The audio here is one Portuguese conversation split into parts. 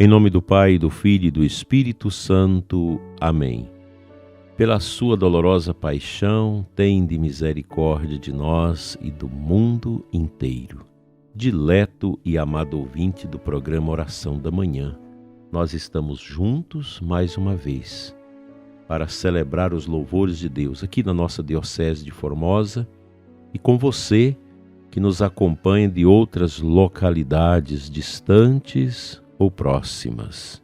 Em nome do Pai, do Filho e do Espírito Santo. Amém. Pela sua dolorosa paixão, tende misericórdia de nós e do mundo inteiro. Dileto e amado ouvinte do programa Oração da Manhã, nós estamos juntos mais uma vez para celebrar os louvores de Deus aqui na nossa Diocese de Formosa e com você que nos acompanha de outras localidades distantes ou próximas.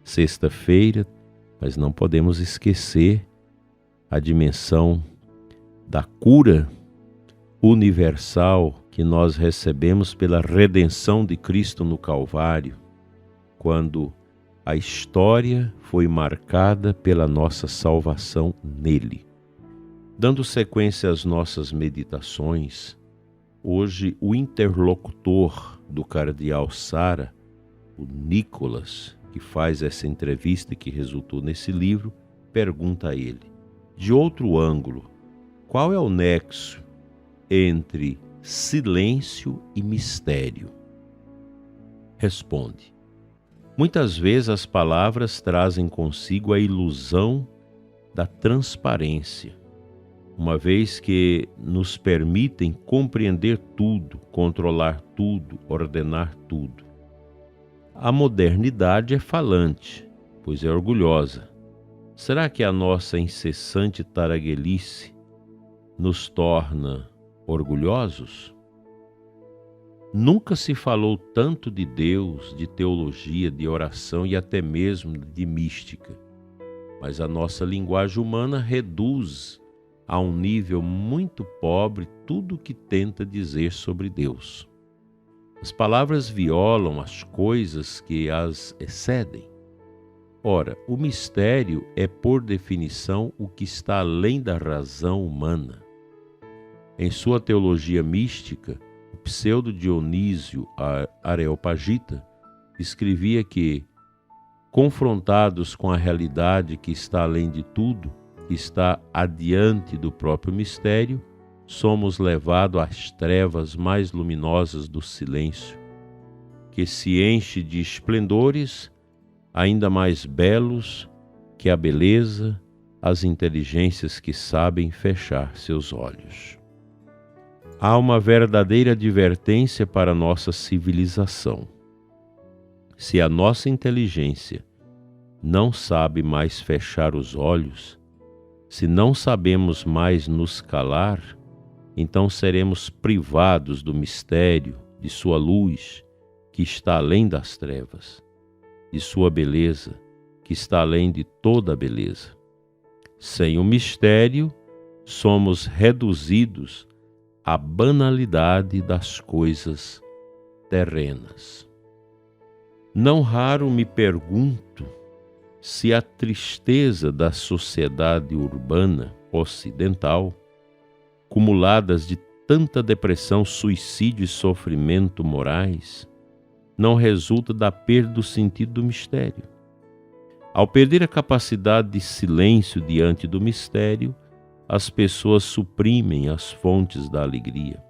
Sexta-feira, mas não podemos esquecer a dimensão da cura universal que nós recebemos pela redenção de Cristo no Calvário, quando a história foi marcada pela nossa salvação nele. Dando sequência às nossas meditações, hoje o interlocutor do cardeal Sara, o Nicolas, que faz essa entrevista que resultou nesse livro, pergunta a ele, de outro ângulo, qual é o nexo entre silêncio e mistério? Responde, muitas vezes as palavras trazem consigo a ilusão da transparência, uma vez que nos permitem compreender tudo, controlar tudo, ordenar tudo. A modernidade é falante, pois é orgulhosa. Será que a nossa incessante taraguelice nos torna orgulhosos? Nunca se falou tanto de Deus, de teologia, de oração e até mesmo de mística. Mas a nossa linguagem humana reduz a um nível muito pobre tudo o que tenta dizer sobre Deus. As palavras violam as coisas que as excedem. Ora, o mistério é, por definição, o que está além da razão humana. Em sua teologia mística, o pseudo-Dionísio Areopagita escrevia que, confrontados com a realidade que está além de tudo, que está adiante do próprio mistério, somos levados às trevas mais luminosas do silêncio, que se enche de esplendores ainda mais belos que a beleza, as inteligências que sabem fechar seus olhos. Há uma verdadeira advertência para a nossa civilização. Se a nossa inteligência não sabe mais fechar os olhos, se não sabemos mais nos calar, então seremos privados do mistério, de sua luz, que está além das trevas, de sua beleza, que está além de toda a beleza. Sem o mistério, somos reduzidos à banalidade das coisas terrenas. Não raro me pergunto se a tristeza da sociedade urbana ocidental, acumuladas de tanta depressão, suicídio e sofrimento morais, não resulta da perda do sentido do mistério. Ao perder a capacidade de silêncio diante do mistério, as pessoas suprimem as fontes da alegria.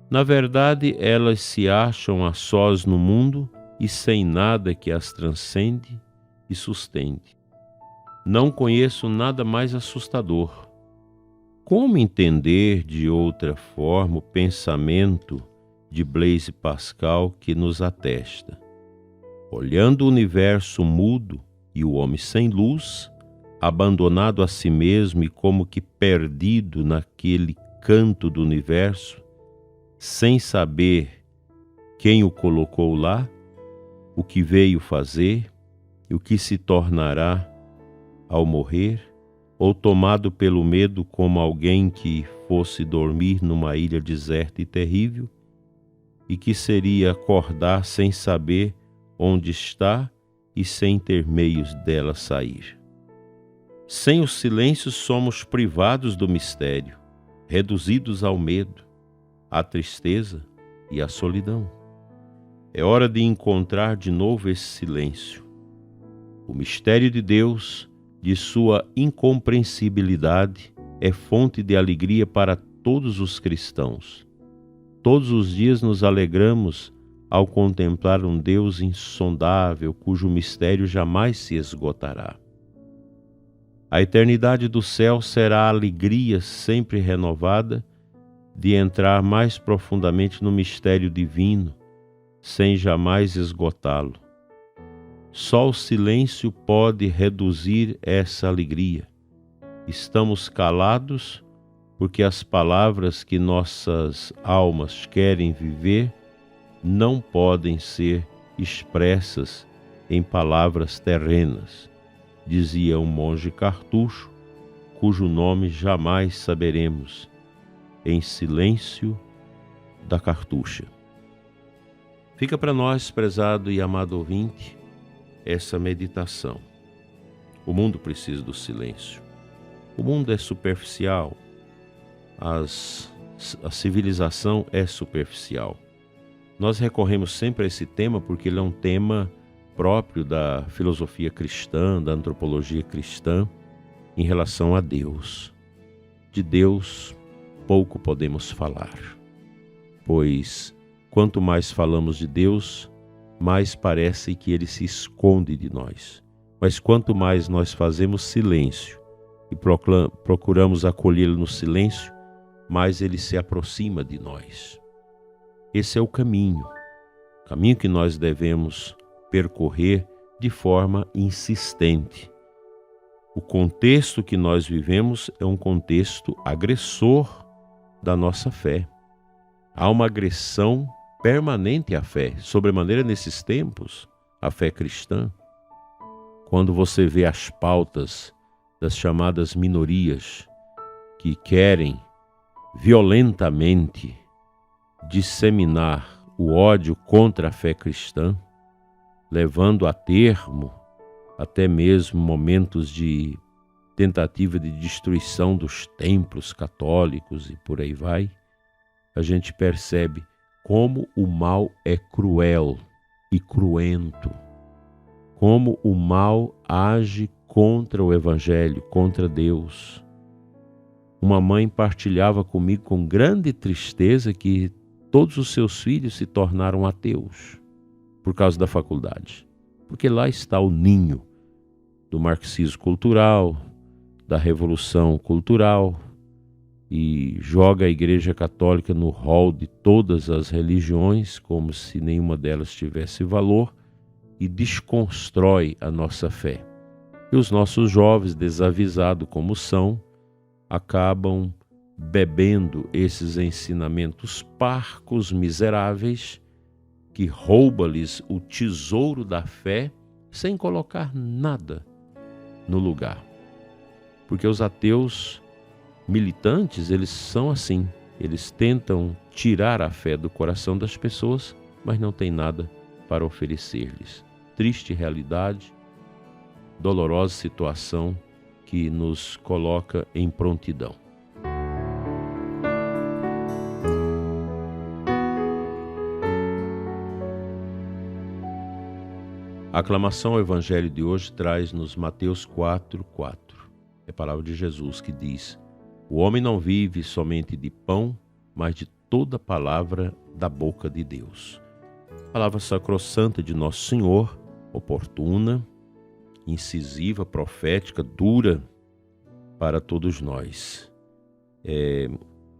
Na verdade, elas se acham a sós no mundo e sem nada que as transcende e sustente. Não conheço nada mais assustador. Como entender de outra forma o pensamento de Blaise Pascal que nos atesta? Olhando o universo mudo e o homem sem luz, abandonado a si mesmo e como que perdido naquele canto do universo, sem saber quem o colocou lá, o que veio fazer e o que se tornará ao morrer, ou tomado pelo medo como alguém que fosse dormir numa ilha deserta e terrível, e que seria acordar sem saber onde está e sem ter meios dela sair. Sem o silêncio somos privados do mistério, reduzidos ao medo, à tristeza e à solidão. É hora de encontrar de novo esse silêncio. O mistério de Deus, de sua incompreensibilidade, é fonte de alegria para todos os cristãos. Todos os dias nos alegramos ao contemplar um Deus insondável, cujo mistério jamais se esgotará. A eternidade do céu será a alegria sempre renovada de entrar mais profundamente no mistério divino, sem jamais esgotá-lo. Só o silêncio pode reduzir essa alegria. Estamos calados porque as palavras que nossas almas querem viver não podem ser expressas em palavras terrenas, dizia um monge cartucho, cujo nome jamais saberemos, em silêncio da cartucha. Fica para nós, prezado e amado ouvinte, essa meditação. O mundo precisa do silêncio. O mundo é superficial. A civilização é superficial. Nós recorremos sempre a esse tema porque ele é um tema próprio da filosofia cristã, da antropologia cristã, em relação a Deus. De Deus, pouco podemos falar, pois quanto mais falamos de Deus, mais parece que Ele se esconde de nós. Mas quanto mais nós fazemos silêncio e procuramos acolhê-lo no silêncio, mais Ele se aproxima de nós. Esse é o caminho que nós devemos percorrer de forma insistente. O contexto que nós vivemos é um contexto agressor da nossa fé. Há uma agressão permanente à fé, sobremaneira nesses tempos, a fé cristã. Quando você vê as pautas das chamadas minorias que querem violentamente disseminar o ódio contra a fé cristã, levando a termo até mesmo momentos de tentativa de destruição dos templos católicos e por aí vai, a gente percebe como o mal é cruel e cruento, como o mal age contra o Evangelho, contra Deus. Uma mãe partilhava comigo com grande tristeza que todos os seus filhos se tornaram ateus por causa da faculdade, porque lá está o ninho do marxismo cultural, da revolução cultural, e joga a Igreja Católica no rol de todas as religiões, como se nenhuma delas tivesse valor, e desconstrói a nossa fé. E os nossos jovens, desavisados como são, acabam bebendo esses ensinamentos parcos, miseráveis, que rouba-lhes o tesouro da fé sem colocar nada no lugar. Porque os ateus militantes, eles são assim, eles tentam tirar a fé do coração das pessoas, mas não tem nada para oferecer-lhes. Triste realidade, dolorosa situação que nos coloca em prontidão. A aclamação ao Evangelho de hoje traz-nos Mateus 4:4. É a palavra de Jesus que diz: o homem não vive somente de pão, mas de toda palavra da boca de Deus. Palavra sacrossanta de Nosso Senhor, oportuna, incisiva, profética, dura para todos nós.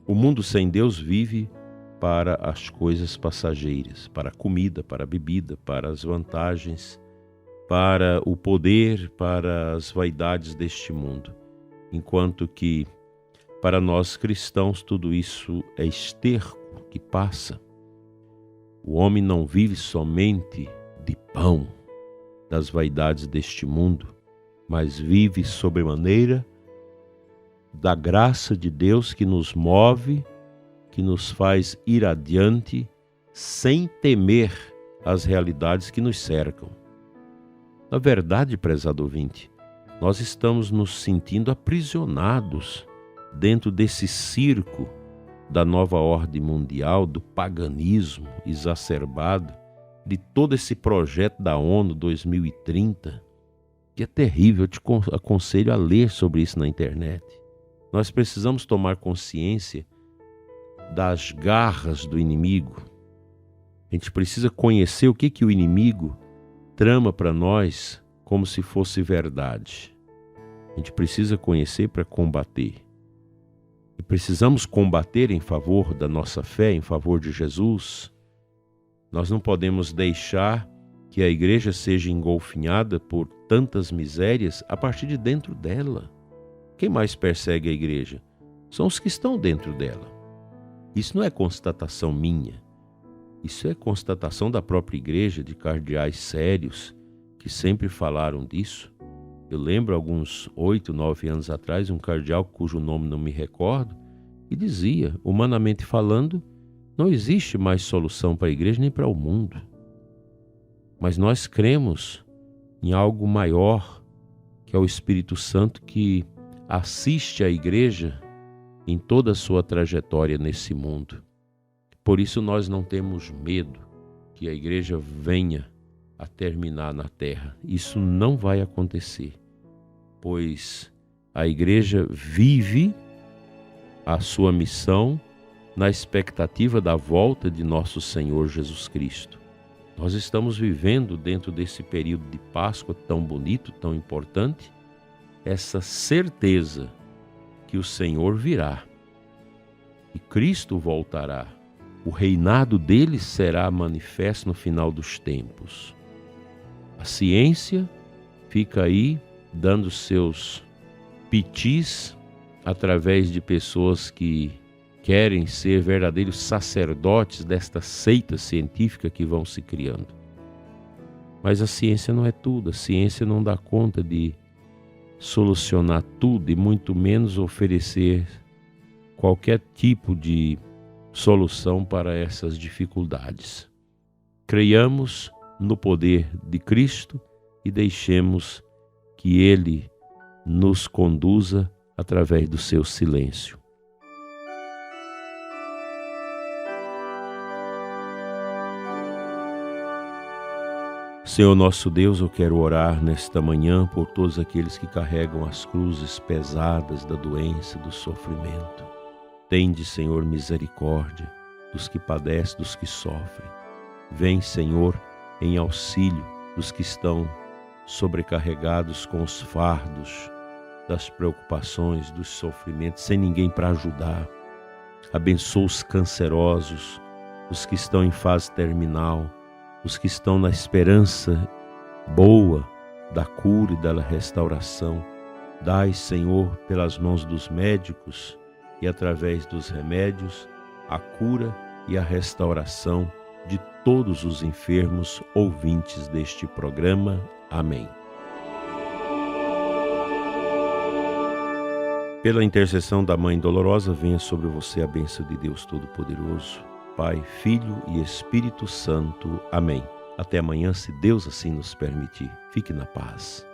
O mundo sem Deus vive para as coisas passageiras, para a comida, para a bebida, para as vantagens, para o poder, para as vaidades deste mundo. Enquanto que, para nós cristãos, tudo isso é esterco que passa. O homem não vive somente de pão, das vaidades deste mundo, mas vive sobremaneira da graça de Deus que nos move, que nos faz ir adiante sem temer as realidades que nos cercam. Na verdade, prezado ouvinte, nós estamos nos sentindo aprisionados dentro desse circo da nova ordem mundial, do paganismo exacerbado, de todo esse projeto da ONU 2030, que é terrível. Eu te aconselho a ler sobre isso na internet. Nós precisamos tomar consciência das garras do inimigo, A gente precisa conhecer o que o inimigo trama para nós como se fosse verdade. A gente precisa conhecer para combater. E precisamos combater em favor da nossa fé, em favor de Jesus. Nós não podemos deixar que a igreja seja engolfinhada por tantas misérias a partir de dentro dela. Quem mais persegue a igreja? São os que estão dentro dela. Isso não é constatação minha. Isso é constatação da própria igreja, de cardeais sérios que sempre falaram disso. Eu lembro, alguns 8, 9 anos atrás, um cardeal cujo nome não me recordo, e dizia, humanamente falando, não existe mais solução para a igreja nem para o mundo. Mas nós cremos em algo maior, que é o Espírito Santo que assiste a igreja em toda a sua trajetória nesse mundo. Por isso nós não temos medo que a igreja venha a terminar na terra. Isso não vai acontecer, pois a igreja vive a sua missão na expectativa da volta de nosso Senhor Jesus Cristo. Nós estamos vivendo dentro desse período de Páscoa tão bonito, tão importante, essa certeza que o Senhor virá e Cristo voltará. O reinado dele será manifesto no final dos tempos. A ciência fica aí dando seus pitis através de pessoas que querem ser verdadeiros sacerdotes desta seita científica que vão se criando. Mas a ciência não é tudo, a ciência não dá conta de solucionar tudo e muito menos oferecer qualquer tipo de solução para essas dificuldades. Creiamos no poder de Cristo e deixemos que Ele nos conduza através do seu silêncio. Senhor nosso Deus, eu quero orar nesta manhã por todos aqueles que carregam as cruzes pesadas da doença, do sofrimento. Tende, Senhor, misericórdia dos que padecem, dos que sofrem. Vem, Senhor, em auxílio dos que estão sobrecarregados com os fardos das preocupações, dos sofrimentos, sem ninguém para ajudar. Abençoa os cancerosos, os que estão em fase terminal, os que estão na esperança boa da cura e da restauração. Dai, Senhor, pelas mãos dos médicos e através dos remédios, a cura e a restauração de todos os enfermos ouvintes deste programa. Amém. Pela intercessão da Mãe Dolorosa, venha sobre você a bênção de Deus Todo-Poderoso, Pai, Filho e Espírito Santo. Amém. Até amanhã, se Deus assim nos permitir. Fique na paz.